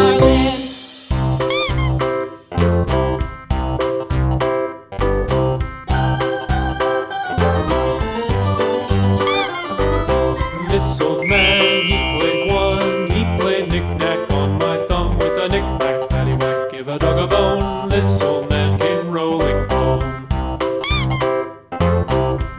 darling. This old man, he played one. He played knick-knack on my thumb. With a knick-knack, paddywhack, give a dog a bone. This old man came rolling home.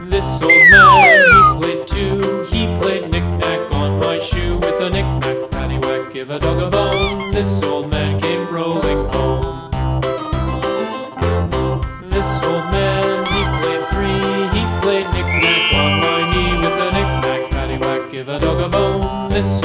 This old man, he played two. He played knick-knack on my shoe. With a knick-knack, paddywhack, give a dog a bone. This old man came rolling home. This old man, he played three. He played knick-knack on my knee. With a knick-knack, paddywhack, give a dog a bone. This